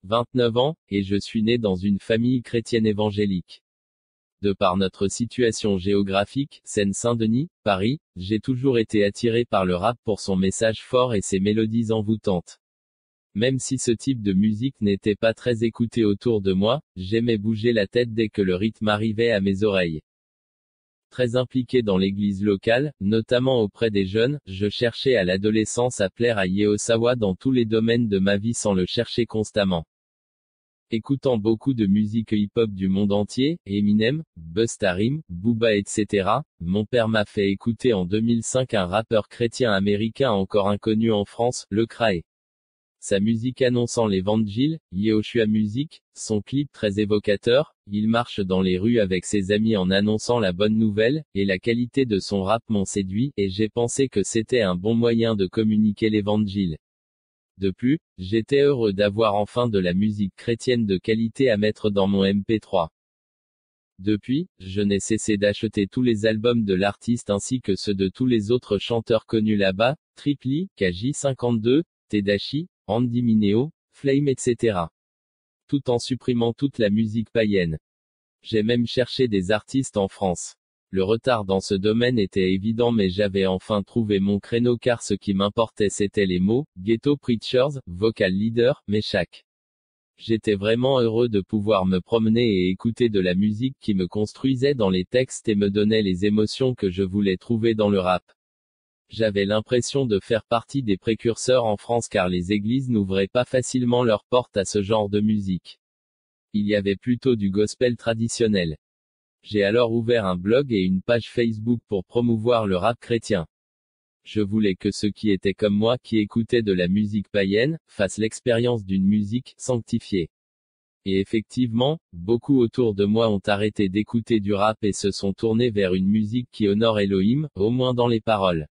29 ans, et je suis né dans une famille chrétienne évangélique. De par notre situation géographique, Seine-Saint-Denis, Paris, j'ai toujours été attiré par le rap pour son message fort et ses mélodies envoûtantes. Même si ce type de musique n'était pas très écouté autour de moi, j'aimais bouger la tête dès que le rythme arrivait à mes oreilles. Très impliqué dans l'église locale, notamment auprès des jeunes, je cherchais à l'adolescence à plaire à Yehosawa dans tous les domaines de ma vie sans le chercher constamment. Écoutant beaucoup de musique hip-hop du monde entier, Eminem, Busta Rhymes, Booba etc., mon père m'a fait écouter en 2005 un rappeur chrétien américain encore inconnu en France, Lecrae. Sa musique annonçant l'évangile, Yehoshua Music, son clip très évocateur, il marche dans les rues avec ses amis en annonçant la bonne nouvelle, et la qualité de son rap m'ont séduit, et j'ai pensé que c'était un bon moyen de communiquer l'évangile. De plus, j'étais heureux d'avoir enfin de la musique chrétienne de qualité à mettre dans mon MP3. Depuis, je n'ai cessé d'acheter tous les albums de l'artiste ainsi que ceux de tous les autres chanteurs connus là-bas, Tripli, KJ52, Tedashii, Andy Mineo, Flame etc. Tout en supprimant toute la musique païenne. J'ai même cherché des artistes en France. Le retard dans ce domaine était évident mais j'avais enfin trouvé mon créneau car ce qui m'importait c'était les mots, Ghetto Preachers, Vocal Leader, Meshach. J'étais vraiment heureux de pouvoir me promener et écouter de la musique qui me construisait dans les textes et me donnait les émotions que je voulais trouver dans le rap. J'avais l'impression de faire partie des précurseurs en France car les églises n'ouvraient pas facilement leurs portes à ce genre de musique. Il y avait plutôt du gospel traditionnel. J'ai alors ouvert un blog et une page Facebook pour promouvoir le rap chrétien. Je voulais que ceux qui étaient comme moi qui écoutaient de la musique païenne, fassent l'expérience d'une musique sanctifiée. Et effectivement, beaucoup autour de moi ont arrêté d'écouter du rap et se sont tournés vers une musique qui honore Elohim, au moins dans les paroles.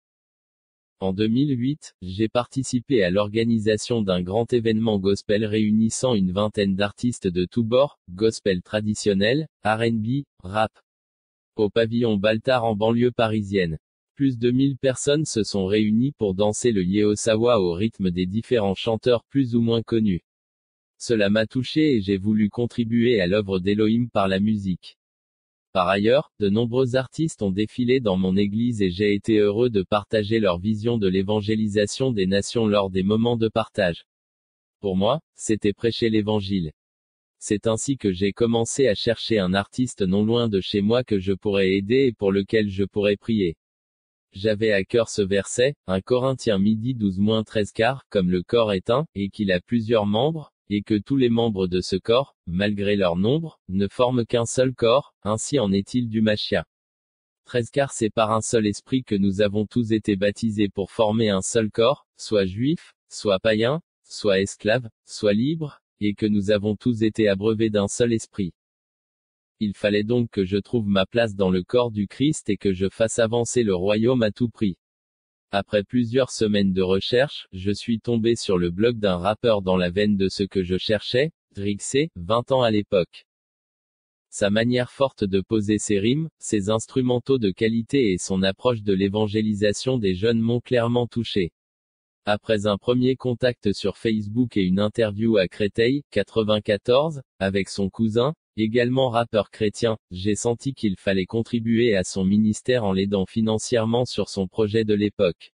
En 2008, j'ai participé à l'organisation d'un grand événement gospel réunissant une vingtaine d'artistes de tous bords, gospel traditionnel, R&B, rap. Au pavillon Baltard en banlieue parisienne. Plus de 1000 personnes se sont réunies pour danser le Yehosawa au rythme des différents chanteurs plus ou moins connus. Cela m'a touché et j'ai voulu contribuer à l'œuvre d'Elohim par la musique. Par ailleurs, de nombreux artistes ont défilé dans mon église et j'ai été heureux de partager leur vision de l'évangélisation des nations lors des moments de partage. Pour moi, c'était prêcher l'évangile. C'est ainsi que j'ai commencé à chercher un artiste non loin de chez moi que je pourrais aider et pour lequel je pourrais prier. J'avais à cœur ce verset, 1 Corinthiens 12-13 comme le corps est un, et qu'il a plusieurs membres, et que tous les membres de ce corps, malgré leur nombre, ne forment qu'un seul corps, ainsi en est-il du Mashiach. 13 c'est par un seul esprit que nous avons tous été baptisés pour former un seul corps, soit juifs, soit païens, soit esclaves, soit libres, et que nous avons tous été abreuvés d'un seul esprit. Il fallait donc que je trouve ma place dans le corps du Christ et que je fasse avancer le royaume à tout prix. Après plusieurs semaines de recherche, je suis tombé sur le blog d'un rappeur dans la veine de ce que je cherchais, Drixé, 20 ans à l'époque. Sa manière forte de poser ses rimes, ses instrumentaux de qualité et son approche de l'évangélisation des jeunes m'ont clairement touché. Après un premier contact sur Facebook et une interview à Créteil, 94, avec son cousin, également rappeur chrétien, j'ai senti qu'il fallait contribuer à son ministère en l'aidant financièrement sur son projet de l'époque.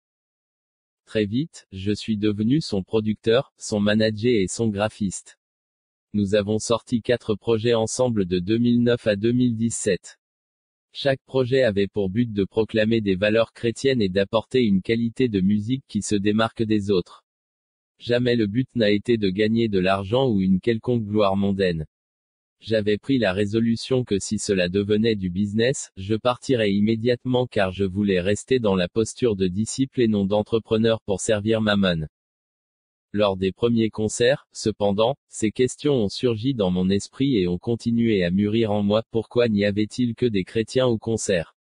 Très vite, je suis devenu son producteur, son manager et son graphiste. Nous avons sorti 4 projets ensemble de 2009 à 2017. Chaque projet avait pour but de proclamer des valeurs chrétiennes et d'apporter une qualité de musique qui se démarque des autres. Jamais le but n'a été de gagner de l'argent ou une quelconque gloire mondaine. J'avais pris la résolution que si cela devenait du business, je partirais immédiatement car je voulais rester dans la posture de disciple et non d'entrepreneur pour servir Mammon. Lors des premiers concerts, cependant, ces questions ont surgi dans mon esprit et ont continué à mûrir en moi. Pourquoi n'y avait-il que des chrétiens au concert?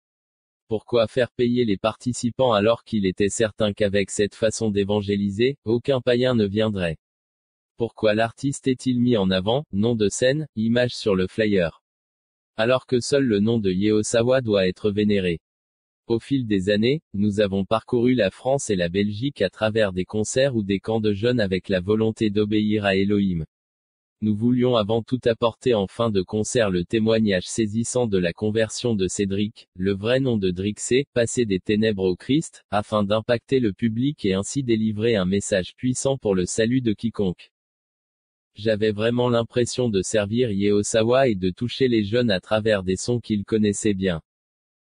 Pourquoi faire payer les participants alors qu'il était certain qu'avec cette façon d'évangéliser, aucun païen ne viendrait? Pourquoi l'artiste est-il mis en avant, nom de scène, image sur le flyer? Alors que seul le nom de Yehosawa doit être vénéré. Au fil des années, nous avons parcouru la France et la Belgique à travers des concerts ou des camps de jeunes avec la volonté d'obéir à Elohim. Nous voulions avant tout apporter en fin de concert le témoignage saisissant de la conversion de Cédric, le vrai nom de Drixé, passé des ténèbres au Christ, afin d'impacter le public et ainsi délivrer un message puissant pour le salut de quiconque. J'avais vraiment l'impression de servir Yehosawa et de toucher les jeunes à travers des sons qu'ils connaissaient bien.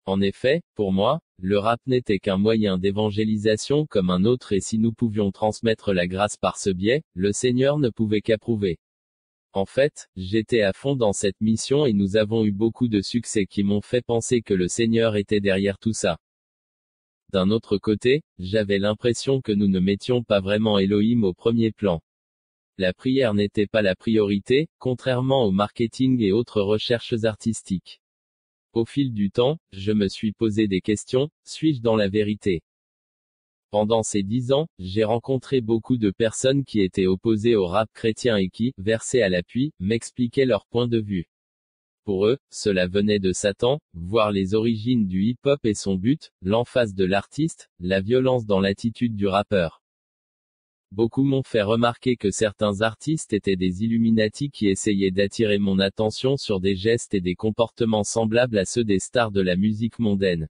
En effet, pour moi, le rap n'était qu'un moyen d'évangélisation comme un autre et si nous pouvions transmettre la grâce par ce biais, le Seigneur ne pouvait qu'approuver. En fait, j'étais à fond dans cette mission et nous avons eu beaucoup de succès qui m'ont fait penser que le Seigneur était derrière tout ça. D'un autre côté, j'avais l'impression que nous ne mettions pas vraiment Elohim au premier plan. La prière n'était pas la priorité, contrairement au marketing et autres recherches artistiques. Au fil du temps, je me suis posé des questions, suis-je dans la vérité ? Pendant ces 10 ans, j'ai rencontré beaucoup de personnes qui étaient opposées au rap chrétien et qui, versées à l'appui, m'expliquaient leur point de vue. Pour eux, cela venait de Satan, voir les origines du hip-hop et son but, l'emphase de l'artiste, la violence dans l'attitude du rappeur. Beaucoup m'ont fait remarquer que certains artistes étaient des Illuminati qui essayaient d'attirer mon attention sur des gestes et des comportements semblables à ceux des stars de la musique mondaine.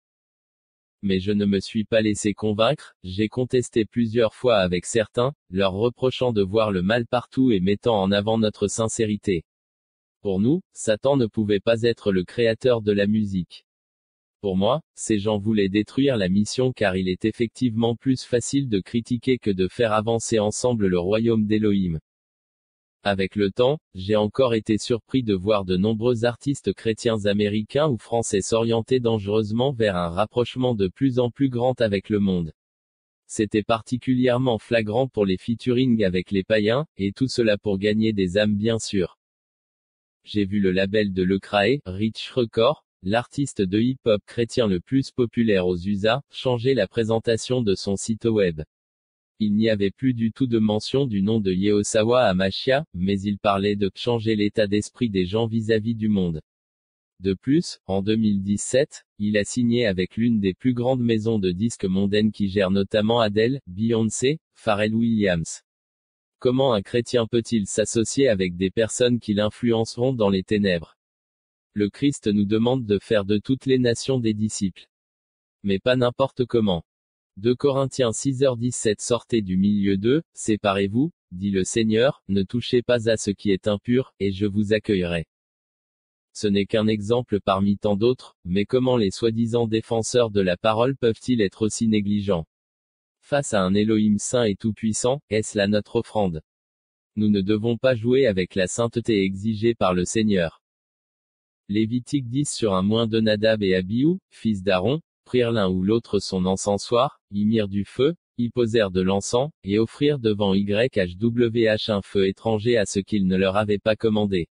Mais je ne me suis pas laissé convaincre, j'ai contesté plusieurs fois avec certains, leur reprochant de voir le mal partout et mettant en avant notre sincérité. Pour nous, Satan ne pouvait pas être le créateur de la musique. Pour moi, ces gens voulaient détruire la mission car il est effectivement plus facile de critiquer que de faire avancer ensemble le royaume d'Elohim. Avec le temps, j'ai encore été surpris de voir de nombreux artistes chrétiens américains ou français s'orienter dangereusement vers un rapprochement de plus en plus grand avec le monde. C'était particulièrement flagrant pour les featuring avec les païens, et tout cela pour gagner des âmes bien sûr. J'ai vu le label de Lecrae, Rich Records, l'artiste de hip-hop chrétien le plus populaire aux USA, changer la présentation de son site web. Il n'y avait plus du tout de mention du nom de Yehosawa Amashia, mais il parlait de changer l'état d'esprit des gens vis-à-vis du monde. De plus, en 2017, il a signé avec l'une des plus grandes maisons de disques mondaines qui gère notamment Adele, Beyoncé, Pharrell Williams. Comment un chrétien peut-il s'associer avec des personnes qui l'influenceront dans les ténèbres ? Le Christ nous demande de faire de toutes les nations des disciples. Mais pas n'importe comment. 2 Corinthiens 6h17 Sortez du milieu d'eux, séparez-vous, dit le Seigneur, ne touchez pas à ce qui est impur, et je vous accueillerai. Ce n'est qu'un exemple parmi tant d'autres, mais comment les soi-disant défenseurs de la parole peuvent-ils être aussi négligents ? Face à un Elohim saint et tout-puissant, est-ce là notre offrande ? Nous ne devons pas jouer avec la sainteté exigée par le Seigneur. Lévitique 10 sur un moins de Nadab et Abihu, fils d'Aaron, prirent l'un ou l'autre son encensoir, y mirent du feu, y posèrent de l'encens, et offrirent devant YHWH un feu étranger à ce qu'il ne leur avait pas commandé.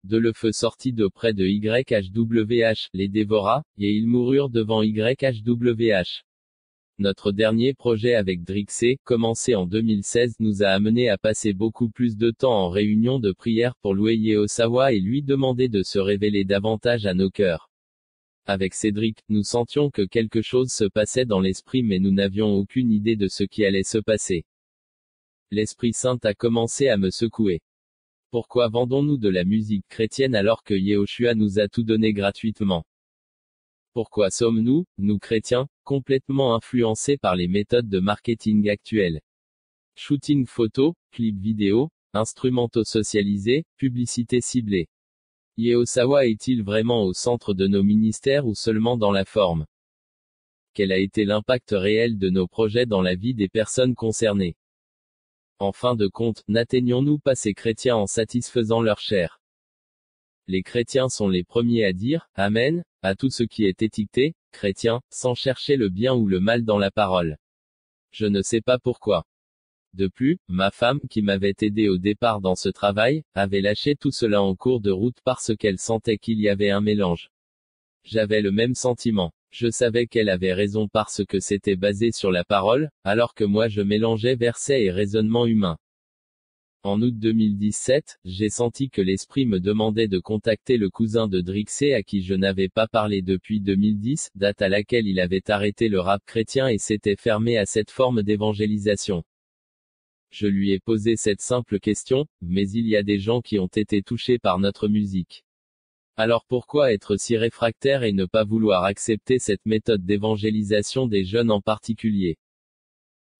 De le feu sortit d'auprès de YHWH, les dévora, et ils moururent devant YHWH. Notre dernier projet avec Drixé, commencé en 2016, nous a amené à passer beaucoup plus de temps en réunion de prière pour louer Yehosawa et lui demander de se révéler davantage à nos cœurs. Avec Cédric, nous sentions que quelque chose se passait dans l'esprit mais nous n'avions aucune idée de ce qui allait se passer. L'Esprit Saint a commencé à me secouer. Pourquoi vendons-nous de la musique chrétienne alors que Yehoshua nous a tout donné gratuitement ? Pourquoi sommes-nous, nous chrétiens, complètement influencés par les méthodes de marketing actuelles ? Shooting photo, clip vidéo, instrumentaux socialisés, publicité ciblée. Yehosawa est-il vraiment au centre de nos ministères ou seulement dans la forme ? Quel a été l'impact réel de nos projets dans la vie des personnes concernées ? En fin de compte, n'atteignons-nous pas ces chrétiens en satisfaisant leur chair ? Les chrétiens sont les premiers à dire « Amen » à tout ce qui est étiqueté « chrétien », sans chercher le bien ou le mal dans la parole. Je ne sais pas pourquoi. De plus, ma femme, qui m'avait aidé au départ dans ce travail, avait lâché tout cela en cours de route parce qu'elle sentait qu'il y avait un mélange. J'avais le même sentiment. Je savais qu'elle avait raison parce que c'était basé sur la parole, alors que moi je mélangeais versets et raisonnements humains. En août 2017, j'ai senti que l'esprit me demandait de contacter le cousin de Drixé à qui je n'avais pas parlé depuis 2010, date à laquelle il avait arrêté le rap chrétien et s'était fermé à cette forme d'évangélisation. Je lui ai posé cette simple question, mais il y a des gens qui ont été touchés par notre musique. Alors pourquoi être si réfractaire et ne pas vouloir accepter cette méthode d'évangélisation des jeunes en particulier?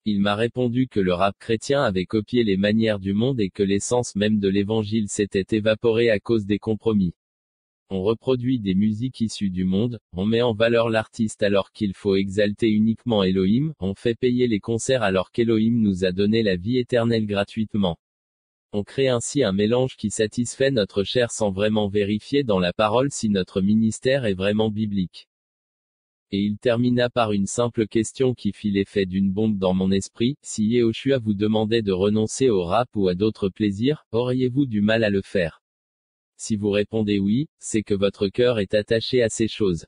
Il m'a répondu que le rap chrétien avait copié les manières du monde et que l'essence même de l'évangile s'était évaporée à cause des compromis. On reproduit des musiques issues du monde, on met en valeur l'artiste alors qu'il faut exalter uniquement Elohim, on fait payer les concerts alors qu'Elohim nous a donné la vie éternelle gratuitement. On crée ainsi un mélange qui satisfait notre chair sans vraiment vérifier dans la parole si notre ministère est vraiment biblique. Et il termina par une simple question qui fit l'effet d'une bombe dans mon esprit, si Yehoshua vous demandait de renoncer au rap ou à d'autres plaisirs, auriez-vous du mal à le faire? Si vous répondez oui, c'est que votre cœur est attaché à ces choses.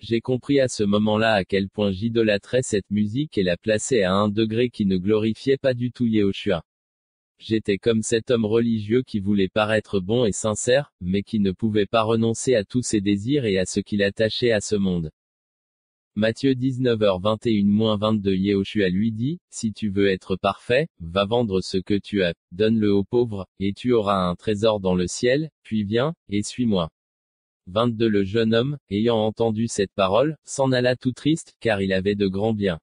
J'ai compris à ce moment-là à quel point j'idolâtrais cette musique et la plaçais à un degré qui ne glorifiait pas du tout Yehoshua. J'étais comme cet homme religieux qui voulait paraître bon et sincère, mais qui ne pouvait pas renoncer à tous ses désirs et à ce qu'il attachait à ce monde. Matthieu 19h21-22 Yehoshua lui dit, si tu veux être parfait, va vendre ce que tu as, donne-le aux pauvres, et tu auras un trésor dans le ciel, puis viens, et suis-moi. 22 Le jeune homme, ayant entendu cette parole, s'en alla tout triste, car il avait de grands biens.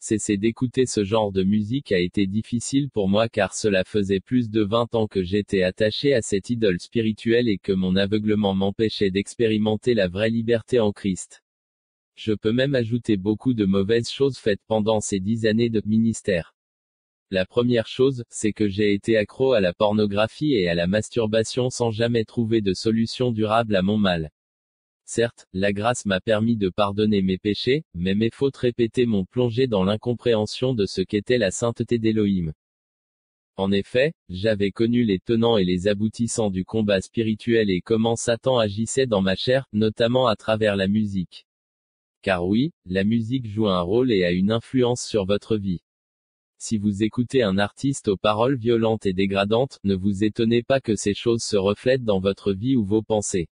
Cesser d'écouter ce genre de musique a été difficile pour moi car cela faisait plus de 20 ans que j'étais attaché à cette idole spirituelle et que mon aveuglement m'empêchait d'expérimenter la vraie liberté en Christ. Je peux même ajouter beaucoup de mauvaises choses faites pendant ces 10 années de ministère. La première chose, c'est que j'ai été accro à la pornographie et à la masturbation sans jamais trouver de solution durable à mon mal. Certes, la grâce m'a permis de pardonner mes péchés, mais mes fautes répétées m'ont plongé dans l'incompréhension de ce qu'était la sainteté d'Élohim. En effet, j'avais connu les tenants et les aboutissants du combat spirituel et comment Satan agissait dans ma chair, notamment à travers la musique. Car oui, la musique joue un rôle et a une influence sur votre vie. Si vous écoutez un artiste aux paroles violentes et dégradantes, ne vous étonnez pas que ces choses se reflètent dans votre vie ou vos pensées.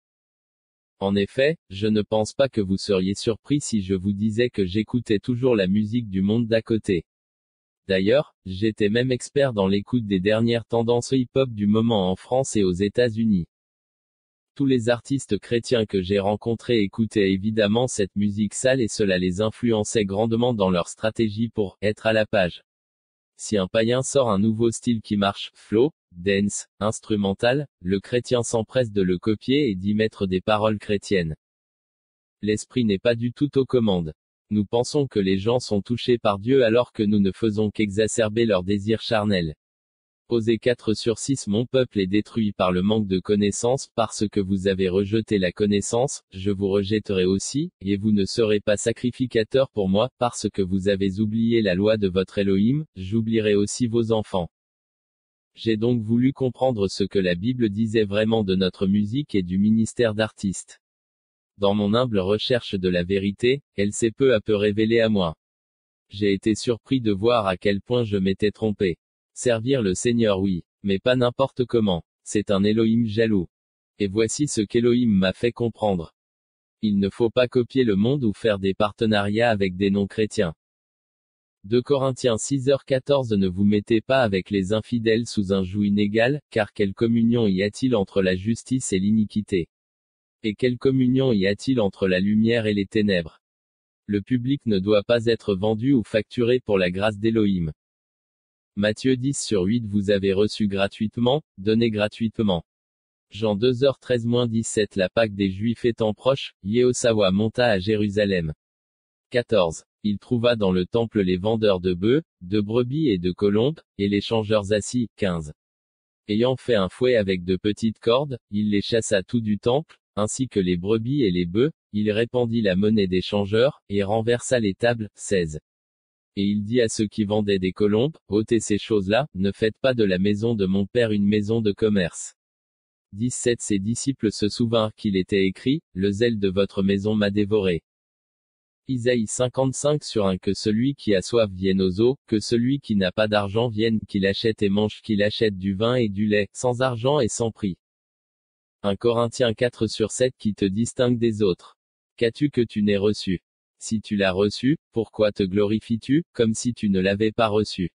En effet, je ne pense pas que vous seriez surpris si je vous disais que j'écoutais toujours la musique du monde d'à côté. D'ailleurs, j'étais même expert dans l'écoute des dernières tendances hip-hop du moment en France et aux États-Unis. Tous les artistes chrétiens que j'ai rencontrés écoutaient évidemment cette musique sale et cela les influençait grandement dans leur stratégie pour être à la page. Si un païen sort un nouveau style qui marche, flow, dance, instrumental, le chrétien s'empresse de le copier et d'y mettre des paroles chrétiennes. L'esprit n'est pas du tout aux commandes. Nous pensons que les gens sont touchés par Dieu alors que nous ne faisons qu'exacerber leurs désirs charnels. Osée 4/6 Mon peuple est détruit par le manque de connaissance, parce que vous avez rejeté la connaissance, je vous rejetterai aussi, et vous ne serez pas sacrificateurs pour moi, parce que vous avez oublié la loi de votre Elohim, j'oublierai aussi vos enfants. J'ai donc voulu comprendre ce que la Bible disait vraiment de notre musique et du ministère d'artiste. Dans mon humble recherche de la vérité, elle s'est peu à peu révélée à moi. J'ai été surpris de voir à quel point je m'étais trompé. Servir le Seigneur oui, mais pas n'importe comment. C'est un Elohim jaloux. Et voici ce qu'Elohim m'a fait comprendre. Il ne faut pas copier le monde ou faire des partenariats avec des non-chrétiens. 2 Corinthiens 6h14 Ne vous mettez pas avec les infidèles sous un joug inégal, car quelle communion y a-t-il entre la justice et l'iniquité? Et quelle communion y a-t-il entre la lumière et les ténèbres? Le public ne doit pas être vendu ou facturé pour la grâce d'Elohim. Matthieu 10/8 Vous avez reçu gratuitement, donnez gratuitement. Jean 2h13-17 La Pâque des Juifs étant proche, Yehoshua monta à Jérusalem. 14. Il trouva dans le temple les vendeurs de bœufs, de brebis et de colombes, et les changeurs assis. 15. Ayant fait un fouet avec de petites cordes, il les chassa tout du temple, ainsi que les brebis et les bœufs, il répandit la monnaie des changeurs, et renversa les tables. 16. Et il dit à ceux qui vendaient des colombes, ôtez ces choses-là, ne faites pas de la maison de mon père une maison de commerce. 17 Ses disciples se souvinrent qu'il était écrit, le zèle de votre maison m'a dévoré. Isaïe 55/1 Que celui qui a soif vienne aux eaux, que celui qui n'a pas d'argent vienne, qu'il achète et mange, qu'il achète du vin et du lait, sans argent et sans prix. 1 Corinthiens 4/7 Qui te distingue des autres? Qu'as-tu que tu n'aies reçu? Si tu l'as reçu, pourquoi te glorifies-tu, comme si tu ne l'avais pas reçu?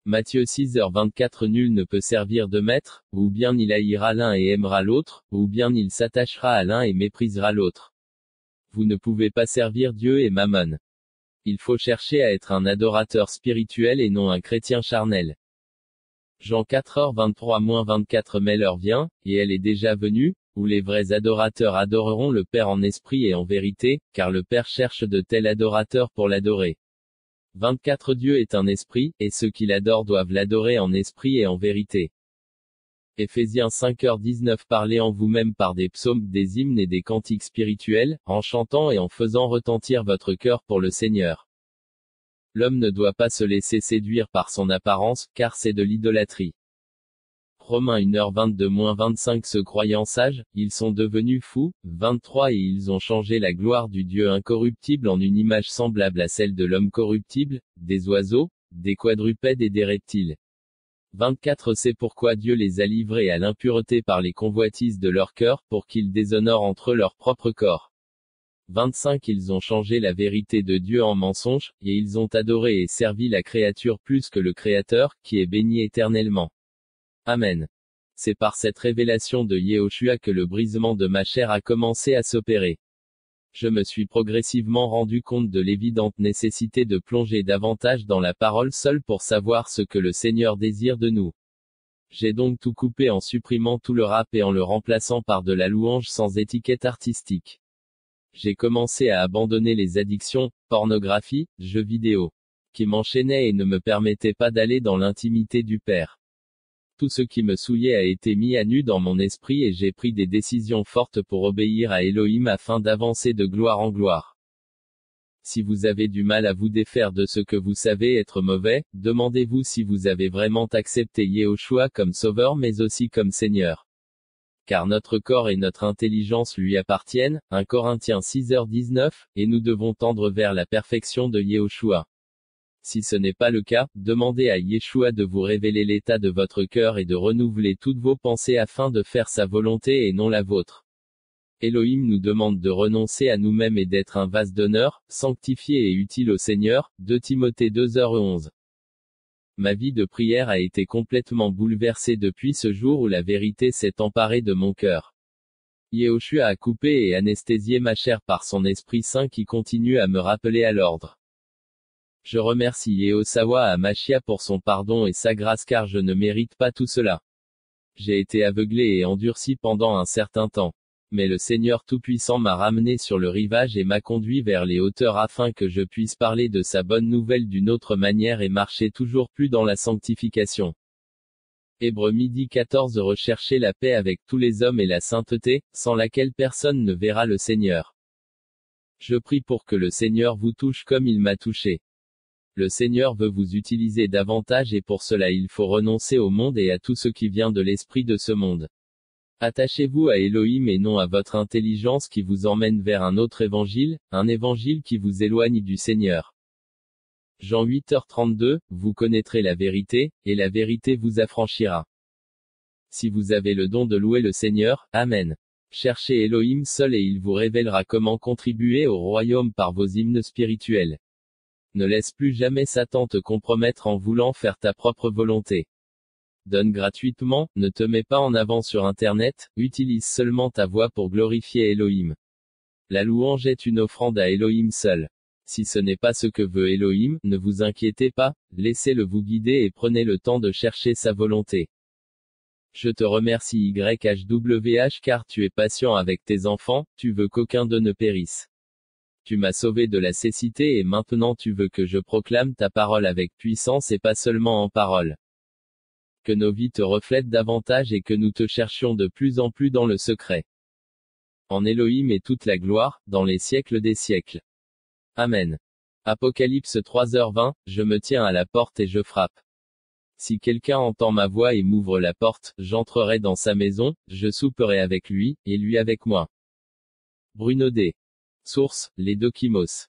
Matthieu 6h24. Nul ne peut servir deux maîtres, ou bien il haïra l'un et aimera l'autre, ou bien il s'attachera à l'un et méprisera l'autre. Vous ne pouvez pas servir Dieu et Mammon. Il faut chercher à être un adorateur spirituel et non un chrétien charnel. Jean 4h23-24. Mais l'heure vient, et elle est déjà venue, où les vrais adorateurs adoreront le Père en esprit et en vérité, car le Père cherche de tels adorateurs pour l'adorer. 24. Dieu est un esprit, et ceux qui l'adorent doivent l'adorer en esprit et en vérité. Éphésiens 5h19. Parlez en vous-même par des psaumes, des hymnes et des cantiques spirituels, en chantant et en faisant retentir votre cœur pour le Seigneur. L'homme ne doit pas se laisser séduire par son apparence, car c'est de l'idolâtrie. Romains 1h22-25. Se croyant sages, ils sont devenus fous. 23. Et ils ont changé la gloire du Dieu incorruptible en une image semblable à celle de l'homme corruptible, des oiseaux, des quadrupèdes et des reptiles. 24. C'est pourquoi Dieu les a livrés à l'impureté par les convoitises de leur cœur, pour qu'ils déshonorent entre eux leur propre corps. 25. Ils ont changé la vérité de Dieu en mensonge, et ils ont adoré et servi la créature plus que le Créateur, qui est béni éternellement. Amen. C'est par cette révélation de Yehoshua que le brisement de ma chair a commencé à s'opérer. Je me suis progressivement rendu compte de l'évidente nécessité de plonger davantage dans la parole seule pour savoir ce que le Seigneur désire de nous. J'ai donc tout coupé en supprimant tout le rap et en le remplaçant par de la louange sans étiquette artistique. J'ai commencé à abandonner les addictions, pornographie, jeux vidéo, qui m'enchaînaient et ne me permettaient pas d'aller dans l'intimité du Père. Tout ce qui me souillait a été mis à nu dans mon esprit et j'ai pris des décisions fortes pour obéir à Elohim afin d'avancer de gloire en gloire. Si vous avez du mal à vous défaire de ce que vous savez être mauvais, demandez-vous si vous avez vraiment accepté Yehoshua comme Sauveur mais aussi comme Seigneur. Car notre corps et notre intelligence lui appartiennent, 1 Corinthiens 6h19, et nous devons tendre vers la perfection de Yehoshua. Si ce n'est pas le cas, demandez à Yeshua de vous révéler l'état de votre cœur et de renouveler toutes vos pensées afin de faire sa volonté et non la vôtre. Elohim nous demande de renoncer à nous-mêmes et d'être un vase d'honneur, sanctifié et utile au Seigneur, 2 Timothée 2h11. Ma vie de prière a été complètement bouleversée depuis ce jour où la vérité s'est emparée de mon cœur. Yehoshua a coupé et anesthésié ma chair par son Esprit Saint qui continue à me rappeler à l'ordre. Je remercie Yehoshua Hamashia pour son pardon et sa grâce car je ne mérite pas tout cela. J'ai été aveuglé et endurci pendant un certain temps. Mais le Seigneur Tout-Puissant m'a ramené sur le rivage et m'a conduit vers les hauteurs afin que je puisse parler de sa bonne nouvelle d'une autre manière et marcher toujours plus dans la sanctification. Hébreux 12h14. Recherchez la paix avec tous les hommes et la sainteté, sans laquelle personne ne verra le Seigneur. Je prie pour que le Seigneur vous touche comme il m'a touché. Le Seigneur veut vous utiliser davantage et pour cela il faut renoncer au monde et à tout ce qui vient de l'esprit de ce monde. Attachez-vous à Elohim et non à votre intelligence qui vous emmène vers un autre évangile, un évangile qui vous éloigne du Seigneur. Jean 8h32, vous connaîtrez la vérité, et la vérité vous affranchira. Si vous avez le don de louer le Seigneur, Amen. Cherchez Elohim seul et il vous révélera comment contribuer au royaume par vos hymnes spirituels. Ne laisse plus jamais Satan te compromettre en voulant faire ta propre volonté. Donne gratuitement, ne te mets pas en avant sur Internet, utilise seulement ta voix pour glorifier Elohim. La louange est une offrande à Elohim seul. Si ce n'est pas ce que veut Elohim, ne vous inquiétez pas, laissez-le vous guider et prenez le temps de chercher sa volonté. Je te remercie YHWH car tu es patient avec tes enfants, tu veux qu'aucun d'eux ne périsse. Tu m'as sauvé de la cécité et maintenant tu veux que je proclame ta parole avec puissance et pas seulement en parole. Que nos vies te reflètent davantage et que nous te cherchions de plus en plus dans le secret. En Elohim est toute la gloire, dans les siècles des siècles. Amen. Apocalypse 3h20, je me tiens à la porte et je frappe. Si quelqu'un entend ma voix et m'ouvre la porte, j'entrerai dans sa maison, je souperai avec lui, et lui avec moi. Bruno D. Source, les Dokimos.